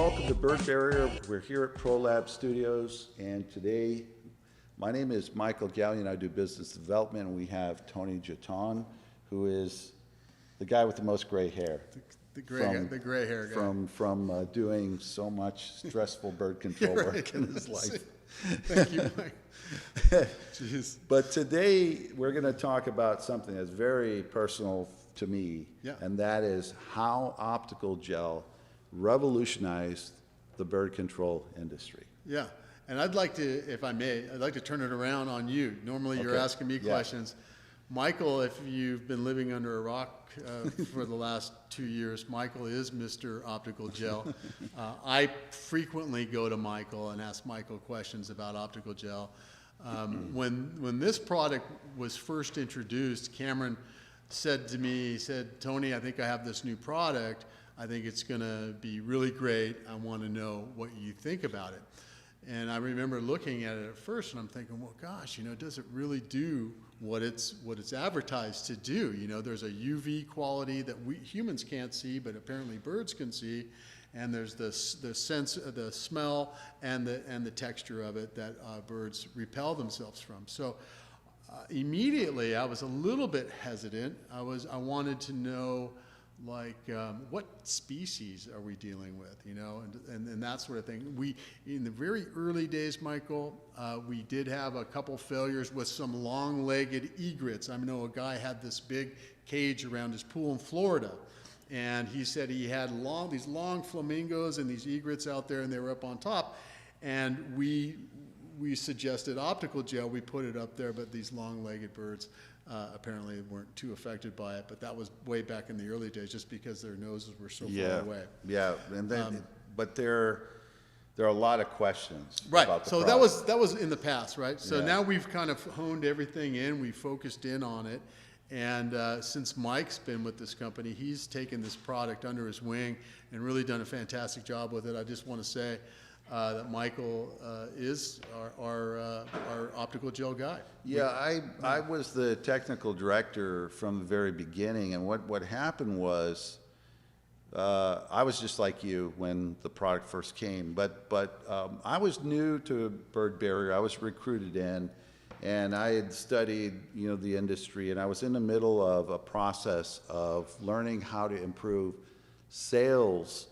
welcome to Bird Barrier. We're here at ProLab Studios, and today, my name is Michael Gallion. I do business development, and we have Tony Giton, who is the guy with the most gray hair. The gray hair guy. From doing so much stressful bird control work in his life. Thank you, Mike. Jeez. But today, we're going to talk about something that's very personal to me, and that is how optical gel revolutionized the bird control industry. Yeah, and I'd like to, if I may, I'd like to turn it around on you. Normally you're asking me questions. Michael, if you've been living under a rock for the last 2 years, Michael is Mr. Optical Gel. I frequently go to Michael and ask Michael questions about optical gel. When this product was first introduced, Cameron said to me, he said, "Tony, I think I have this new product. I think it's going to be really great. I want to know what you think about it." And I remember looking at it at first, and I'm thinking, well, gosh, does it really do what it's advertised to do? There's a UV quality that we humans can't see, but apparently birds can see, and there's the sense, the smell, and the texture of it that birds repel themselves from. So immediately, I was a little bit hesitant. I wanted to know, what species are we dealing with, and that sort of thing. In the very early days, Michael, we did have a couple failures with some long-legged egrets. I know a guy had this big cage around his pool in Florida, and he said he had these long flamingos and these egrets out there, and they were up on top, and we suggested optical gel. We put it up there, but these long-legged birds apparently weren't too affected by it, but that was way back in the early days, just because their noses were so far away. Yeah, and then, but there are a lot of questions. Right. About the so product. that was in the past, right? So now we've kind of honed everything in. We focused in on it, and since Mike's been with this company, he's taken this product under his wing and really done a fantastic job with it. I just want to say that Michael is our optical gel guy. Yeah, I was the technical director from the very beginning, and what happened was I was just like you when the product first came, but I was new to Bird Barrier. I was recruited in, and I had studied the industry, and I was in the middle of a process of learning how to improve sales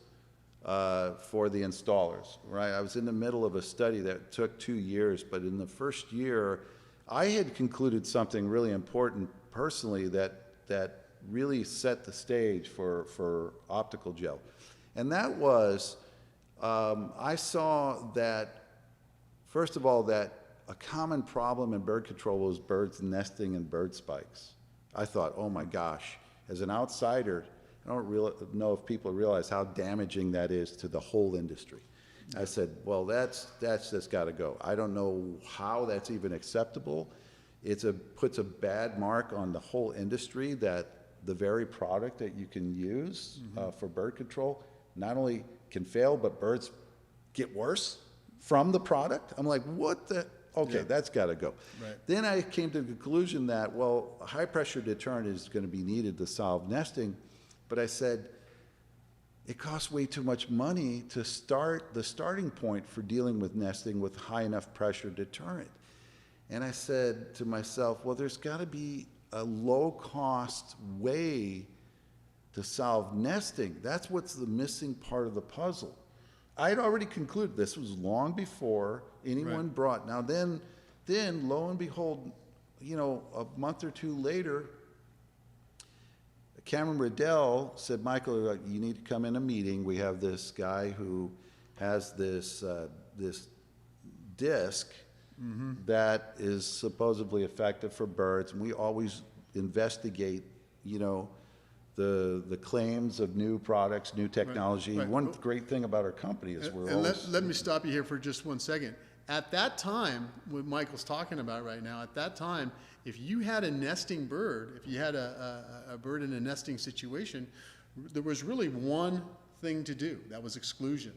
for the installers, right? I was in the middle of a study that took 2 years, but in the first year, I had concluded something really important personally that really set the stage for optical gel. And that was, I saw that, first of all, that a common problem in bird control was birds nesting in bird spikes. I thought, oh my gosh, as an outsider, I don't know if people realize how damaging that is to the whole industry. I said, well, that's just got to go. I don't know how that's even acceptable. Puts a bad mark on the whole industry that the very product that you can use for bird control not only can fail, but birds get worse from the product. I'm like, what the? Okay, that's got to go. Right. Then I came to the conclusion that, well, a high pressure deterrent is going to be needed to solve nesting. But I said, it costs way too much money to start the starting point for dealing with nesting with high enough pressure deterrent. And I said to myself, well, there's got to be a low-cost way to solve nesting. That's what's the missing part of the puzzle. I had already concluded this was long before anyone brought. Now then, lo and behold, a month or two later, Cameron Riddell said, Michael, you need to come in a meeting. We have this guy who has this disc that is supposedly effective for birds, and we always investigate, the claims of new products, new technology. Right. One great thing about our company is we're always... Let me stop you here for just 1 second. At that time, what Michael's talking about right now, at that time, if you had a nesting bird, if you had a bird in a nesting situation, there was really one thing to do. That was exclusion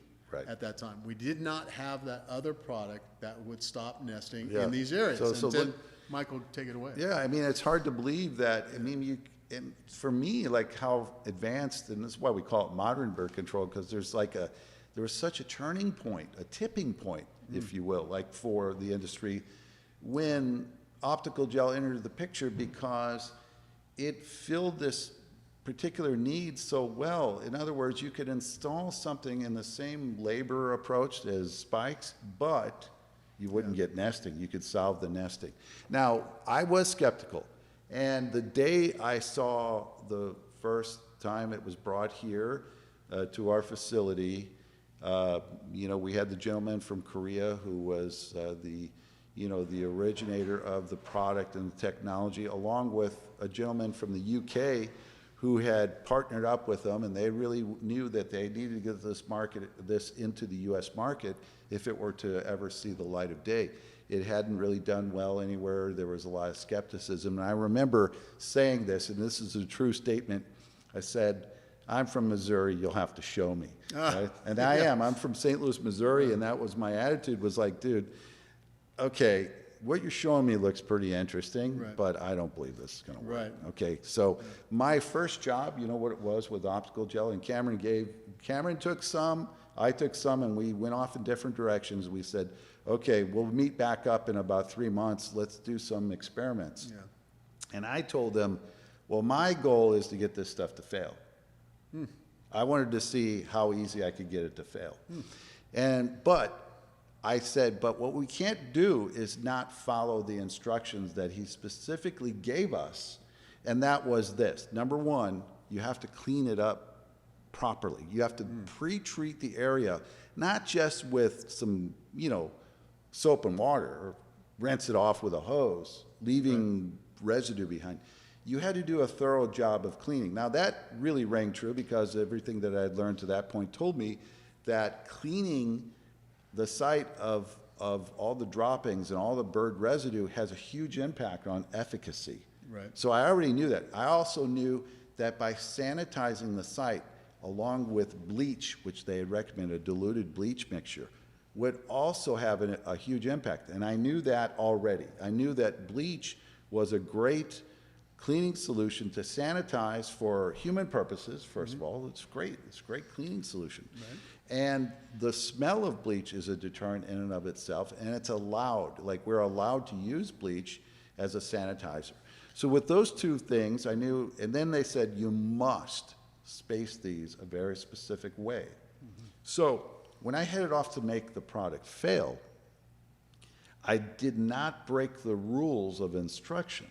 at that time. We did not have that other product that would stop nesting in these areas. Michael, take it away. Yeah, I mean, it's hard to believe that. I mean, and for me, like how advanced, and this is why we call it modern bird control, because there's there was such a turning point, a tipping point, if you will, like for the industry, when optical gel entered the picture, because it filled this particular need so well. In other words, you could install something in the same labor approach as spikes, but you wouldn't get nesting. You could solve the nesting. Now, I was skeptical, and the day I saw the first time it was brought here to our facility, we had the gentleman from Korea who was the originator of the product and the technology, along with a gentleman from the UK who had partnered up with them, and they really knew that they needed to get this into the U.S. market if it were to ever see the light of day. It hadn't really done well anywhere. There was a lot of skepticism. And I remember saying this, and this is a true statement. I said, I'm from Missouri, you'll have to show me. Right? And I am. I'm from St. Louis, Missouri, and that was my attitude, was like, dude, okay, what you're showing me looks pretty interesting, but I don't believe this is going to work. Right. Okay, so my first job, you know what it was with optical gel, and Cameron took some, I took some, and we went off in different directions. We said, okay, we'll meet back up in about 3 months. Let's do some experiments. Yeah. And I told them, well, my goal is to get this stuff to fail. I wanted to see how easy I could get it to fail. But I said, but what we can't do is not follow the instructions that he specifically gave us, and that was this. Number one, you have to clean it up properly. You have to pre-treat the area, not just with some, soap and water, or rinse it off with a hose, leaving residue behind. You had to do a thorough job of cleaning. Now that really rang true, because everything that I had learned to that point told me that cleaning the site of all the droppings and all the bird residue has a huge impact on efficacy. Right. So I already knew that. I also knew that by sanitizing the site along with bleach, which they had recommended, a diluted bleach mixture, would also have a huge impact. And I knew that already. I knew that bleach was a great cleaning solution to sanitize for human purposes. First of all, it's great. It's a great cleaning solution. Right. And the smell of bleach is a deterrent in and of itself, and it's allowed, like we're allowed to use bleach as a sanitizer. So with those two things, I knew, and then they said, you must space these a very specific way. So when I headed off to make the product fail, I did not break the rules of instruction.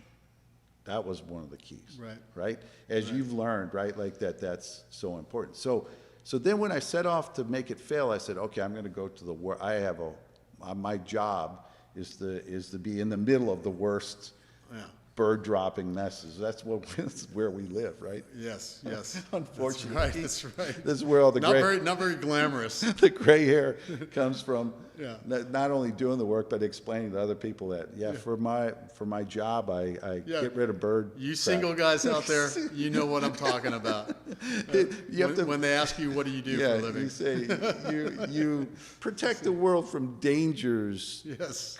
That was one of the keys, right? As you've learned, right, like that's so important. So then when I set off to make it fail, I said, okay, I'm going to go to the worst. I have my job is to be in the middle of the worst bird dropping messes. That's where we live, right? Yes. Unfortunately, That's right. This is where all the not very glamorous. The gray hair comes from. Yeah. Not only doing the work, but explaining to other people that, for my job, I get rid of bird. You single guys out there, you know what I'm talking about. When they ask you, what do you do for a living? You say, you protect the world from dangers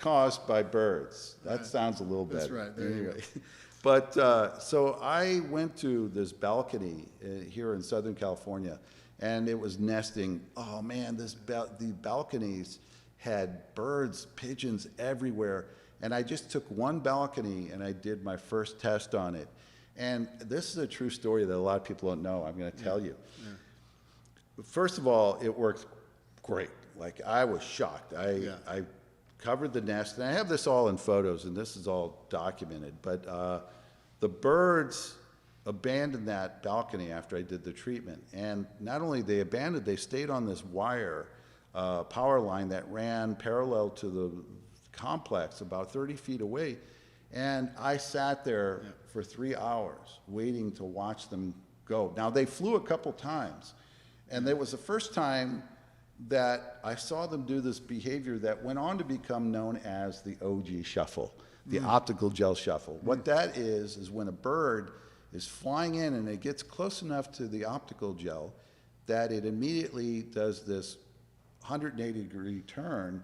caused by birds. That sounds a little better. That's right. There you go. But so I went to this balcony here in Southern California, and it was nesting. Oh man, the balconies had birds, pigeons everywhere. And I just took one balcony and I did my first test on it. And this is a true story that a lot of people don't know. I'm going to tell you. First of all, it worked great. Like, I was shocked. I covered the nest, and I have this all in photos, and this is all documented. But the birds abandoned that balcony after I did the treatment. And not only they abandoned, they stayed on this wire power line that ran parallel to the complex about 30 feet away. And I sat there for 3 hours waiting to watch them go. Now, they flew a couple times, and it was the first time that I saw them do this behavior that went on to become known as the OG shuffle, the optical gel shuffle. What that is when a bird is flying in and it gets close enough to the optical gel that it immediately does this 180-degree turn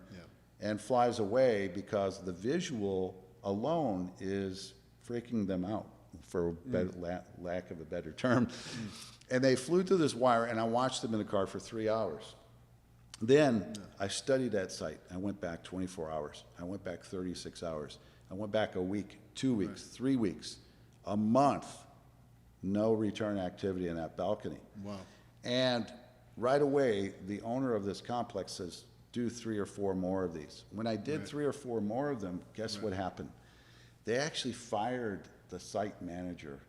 and flies away, because the visual alone is freaking them out, for lack of a better term. And they flew to this wire, and I watched them in the car for 3 hours. Then I studied that site. I went back 24 hours. I went back 36 hours. I went back a week, 2 weeks, 3 weeks, a month, no return activity in that balcony. Wow. And right away, the owner of this complex says, do 3 or 4 more of these. When I did 3 or 4 more of them, guess what happened? They actually fired the site manager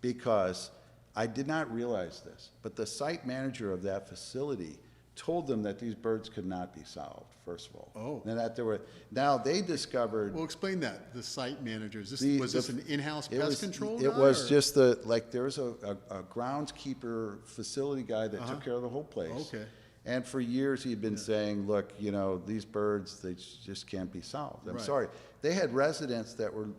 because I did not realize this, but the site manager of that facility told them that these birds could not be solved, first of all. Oh. And that there were, now they discovered. Well, explain that, the site managers. Was The- this an in-house it pest was- control It guy, was or- just like there was a groundskeeper facility guy that took care of the whole place. Okay. And for years he'd been saying, look, you know, these birds, they just can't be solved. I'm Right. sorry. They had residents that were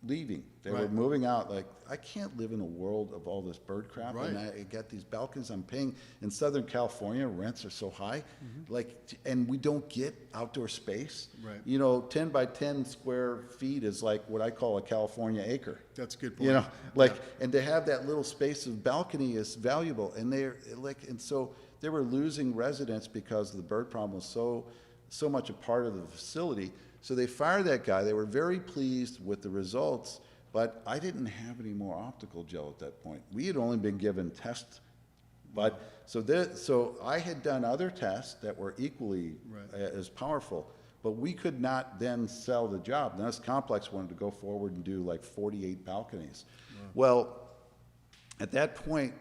leaving. They were Right. moving out. Like, I can't live in a world of all this bird crap. And Right. I got these balconies I'm paying. In Southern California, rents are so high. Like, and we don't get outdoor space. Right. You know, 10 by 10 square feet is like what I call a California acre. That's a good point. You know, like, and to have that little space of balcony is valuable. And they're like, and so they were losing residents because the bird problem was so much a part of the facility. So they fired that guy. They were very pleased with the results, but I didn't have any more optical gel at that point. We had only been given tests, but so I had done other tests that were equally as powerful, but we could not then sell the job. Now this complex wanted to go forward and do like 48 balconies. Well, at that point,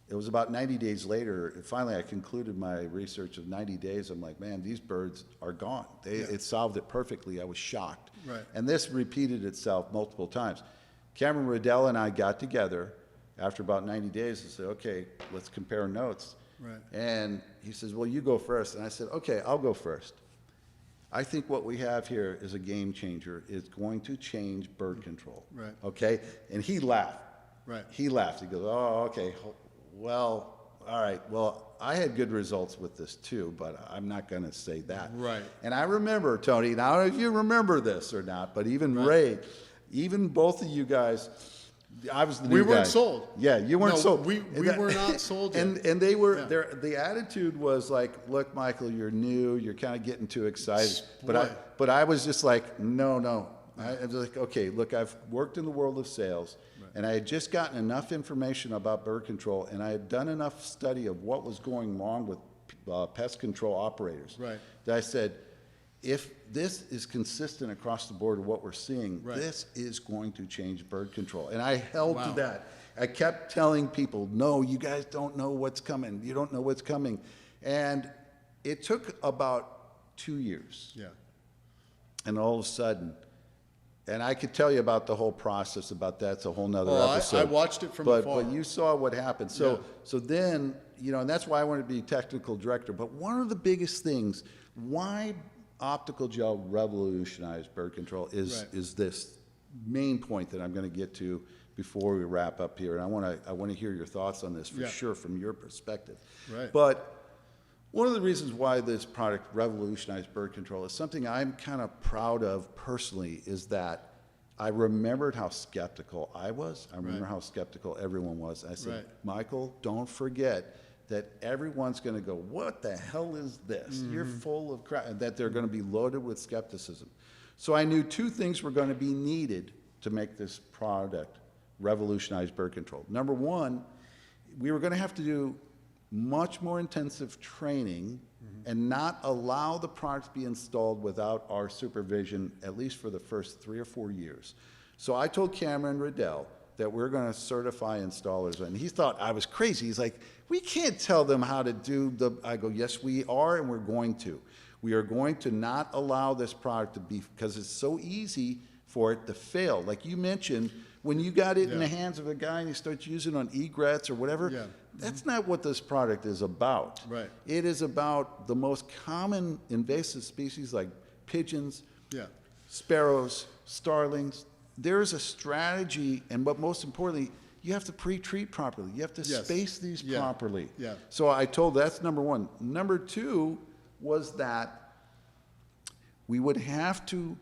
it was about 90 days later, finally I concluded my research of 90 days. I'm like, man, these birds are gone. It solved it perfectly. I was shocked. Right. And this repeated itself multiple times. Cameron Riddell and I got together after about 90 days and said, okay, let's compare notes. Right. And he says, well, you go first. And I said, okay, I'll go first. I think what we have here is a game changer. It's going to change bird control. Right. Okay? And he laughed. Right. He laughed. He goes, oh, okay. Well, all right. Well, I had good results with this too, but I'm not going to say that. Right. And I remember, Tony, now I don't know if you remember this or not, but even Ray, even both of you guys, I was the new We guy. weren't sold. Yeah, you weren't No, sold. we were not sold yet. And they were, Yeah. the attitude was like, look, Michael, you're new, you're kind of getting too excited. Boy. But I was just like, no. I was like, okay, look, I've worked in the world of sales, and I had just gotten enough information about bird control, and I had done enough study of what was going wrong with pest control operators. Right. That I said, if this is consistent across the board of what we're seeing, Right. this is going to change bird control. And I held to Wow. that. I kept telling people, no, you guys don't know what's coming. You don't know what's coming. And it took about 2 years. Yeah. And all of a sudden, and I could tell you about the whole process about that. It's a whole nother Oh, episode. I watched it from but, afar. But you saw what happened. So then, you know, and that's why I wanted to be technical director. But one of the biggest things, why optical gel revolutionized bird control is this main point that I'm going to get to before we wrap up here. And I want to hear your thoughts on this for sure from your perspective. Right. But one of the reasons why this product revolutionized bird control is something I'm kind of proud of personally is that I remembered how skeptical I was. I remember how skeptical everyone was. I said, Michael, don't forget that everyone's going to go, what the hell is this? You're full of crap, and that they're going to be loaded with skepticism. So I knew 2 things were going to be needed to make this product revolutionize bird control. Number 1, we were going to have to do much more intensive training and not allow the product to be installed without our supervision, at least for the first 3 or 4 years. So I told Cameron Riddell that we're going to certify installers, and he thought I was crazy. He's like, we can't tell them how to do the, I go, yes, we are, and we're going to. We are going to not allow this product to be, because it's so easy for it to fail. Like you mentioned, when you got it in the hands of a guy and he starts using it on egrets or whatever, that's not what this product is about. Right. It is about the most common invasive species like pigeons, sparrows, starlings. There's a strategy, and but most importantly, you have to pre-treat properly. You have to space these properly. Yeah. So I told that's number 1. Number 2 was that we would have to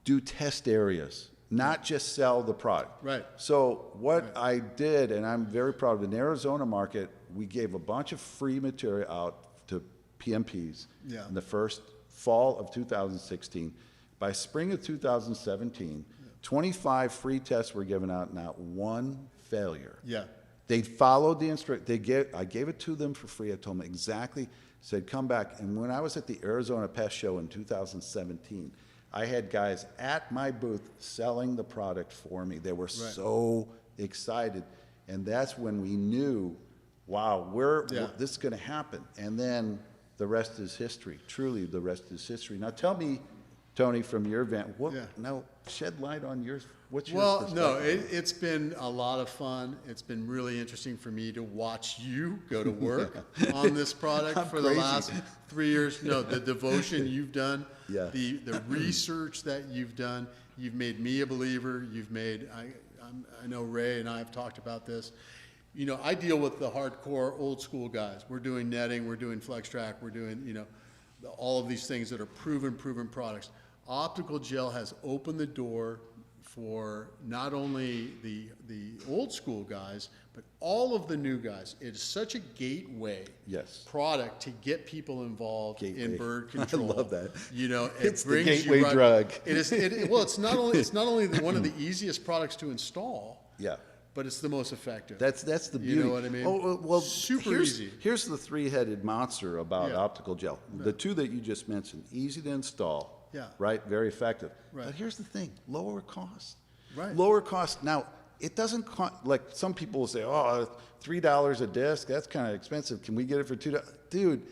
do test areas, not just sell the product. Right. So what I did, and I'm very proud of, in the Arizona market, we gave a bunch of free material out to PMPs Yeah. in the first fall of 2016. By spring of 2017, 25 free tests were given out, not one failure. Yeah. They followed the I gave it to them for free. I told them exactly, said, come back. And when I was at the Arizona Pest Show in 2017, I had guys at my booth selling the product for me. They were so excited. And that's when we knew, wow, this is going to happen. And then the rest is history. Truly, the rest is history. Now tell me, Tony, from your event, now shed light on yours. What's your perspective? Well, no, it's been a lot of fun. It's been really interesting for me to watch you go to work on this product for the last 3 years. No, the devotion you've done, the research that you've done, you've made me a believer. You've made, I know Ray and I have talked about this. You know, I deal with the hardcore old school guys. We're doing netting, we're doing flex track, we're doing, you know, all of these things that are proven products. Optical gel has opened the door for not only the old school guys, but all of the new guys. It's such a gateway product to get people involved in bird control. I love that. You know, it's the gateway drug. Well, it's not only one of the easiest products to install. Yeah. But it's the most effective. That's the beauty. You know what I mean? Oh, well, super easy. Here's the three-headed monster about optical gel. The two that you just mentioned, easy to install. Right, very effective. Right. But here's the thing, lower cost. Right. Lower cost. Now, it doesn't cost, like some people will say, oh, $3 a disc, that's kind of expensive. Can we get it for $2? Dude,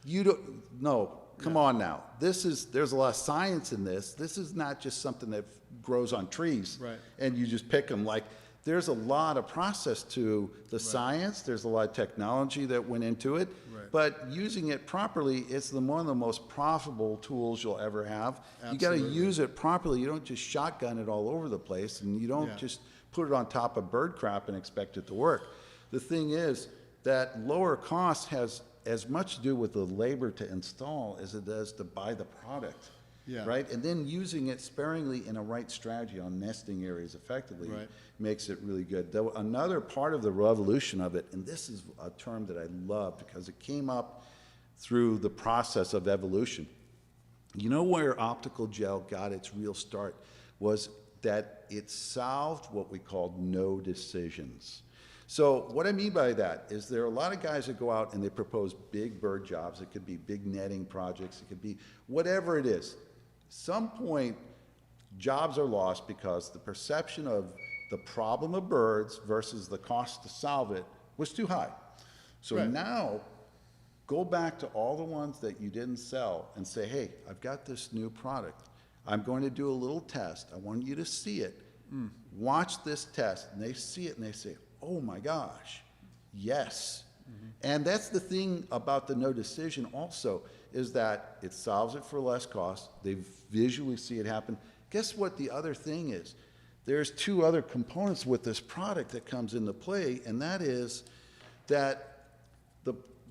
you don't, no, come on now. There's a lot of science in this. This is not just something that grows on trees. Right. And you just pick them. Like, there's a lot of process to the science. There's a lot of technology that went into it. Right. But using it properly, it's one of the most profitable tools you'll ever have. Absolutely. You got to use it properly. You don't just shotgun it all over the place, and you don't just put it on top of bird crap and expect it to work. The thing is that lower cost has as much to do with the labor to install as it does to buy the product. Yeah. Right? And then using it sparingly in a right strategy on nesting areas effectively makes it really good. Though another part of the revolution of it, and this is a term that I love because it came up through the process of evolution. You know where optical gel got its real start was that it solved what we called no decisions. So what I mean by that is there are a lot of guys that go out and they propose big bird jobs. It could be big netting projects. It could be whatever it is. Some point, jobs are lost because the perception of the problem of birds versus the cost to solve it was too high. So now, go back to all the ones that you didn't sell and say, hey, I've got this new product. I'm going to do a little test. I want you to see it. Watch this test. And they see it and they say, oh my gosh, yes. And that's the thing about the no decision also, is that it solves it for less cost. They visually see it happen. Guess what the other thing is? There's two other components with this product that comes into play, and that is that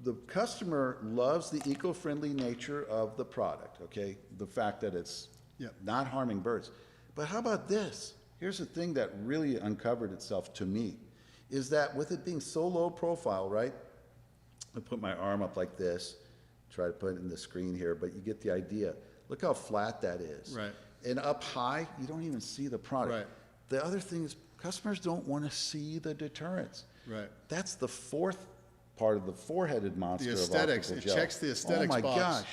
the customer loves the eco-friendly nature of the product, okay? The fact that it's not harming birds. But how about this? Here's the thing that really uncovered itself to me, is that with it being so low profile, right? I put my arm up like this, try to put it in the screen here, but you get the idea. Look how flat that is. Right. And up high, you don't even see the product. Right. The other thing is customers don't want to see the deterrents. Right. That's the fourth part of the four-headed monster. The aesthetics. It checks the aesthetics box. Oh my gosh.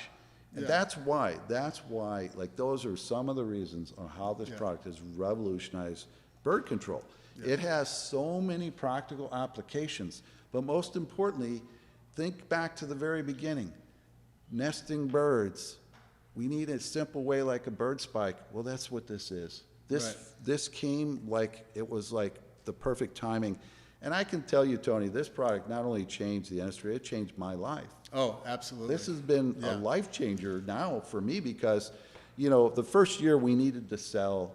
And that's why, like those are some of the reasons on how this product has revolutionized bird control. It has so many practical applications, but most importantly, think back to the very beginning. Nesting birds. We need a simple way like a bird spike. Well, that's what this is. This came like, it was like the perfect timing. And I can tell you, Tony, this product not only changed the industry, it changed my life. Oh, absolutely. This has been a life changer now for me because, you know, the first year we needed to sell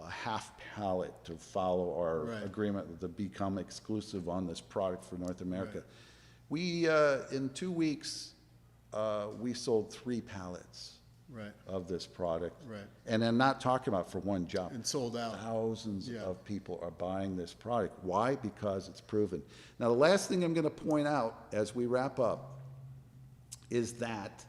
a half pallet to follow our agreement to become exclusive on this product for North America. We, in 2 weeks, we sold 3 pallets of this product. And I'm not talking about for one job. And sold out. Thousands of people are buying this product. Why? Because it's proven. Now, the last thing I'm going to point out as we wrap up is that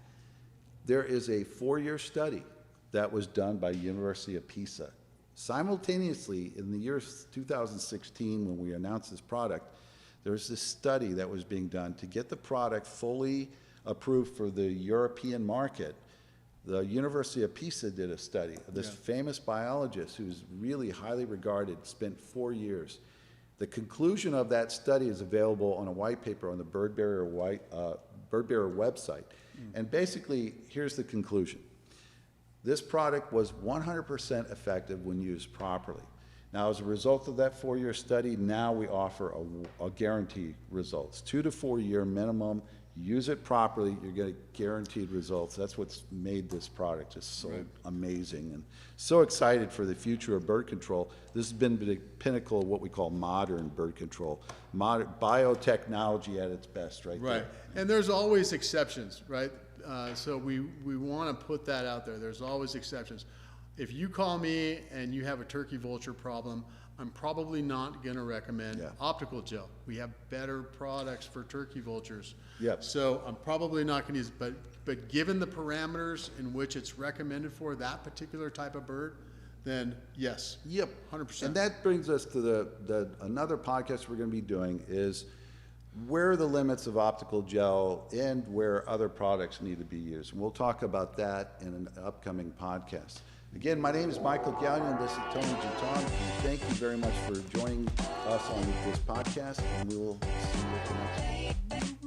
there is a 4-year study that was done by University of Pisa. Simultaneously, in the year 2016, when we announced this product, there was this study that was being done to get the product fully approved for the European market. The University of Pisa did a study. This famous biologist, who's really highly regarded, spent 4 years. The conclusion of that study is available on a white paper on the Bird Barrier website. And basically, here's the conclusion. This product was 100% effective when used properly. Now, as a result of that 4-year study, now we offer a guaranteed results. 2 to 4 year minimum. Use it properly, you're getting guaranteed results. That's what's made this product just so amazing, and so excited for the future of bird control. This has been the pinnacle of what we call modern bird control. Modern biotechnology at its best, right? Right, and there's always exceptions, right? So we want to put that out there. There's always exceptions. If you call me and you have a turkey vulture problem, I'm probably not going to recommend optical gel. We have better products for turkey vultures. Yep. So I'm probably not going to use it, but given the parameters in which it's recommended for that particular type of bird, then yes. Yep. 100%. And that brings us to another podcast we're going to be doing is where are the limits of optical gel and where other products need to be used. And we'll talk about that in an upcoming podcast. Again, my name is Michael Gallion. This is Tony Giton. And thank you very much for joining us on this podcast, and we will see you at the next one.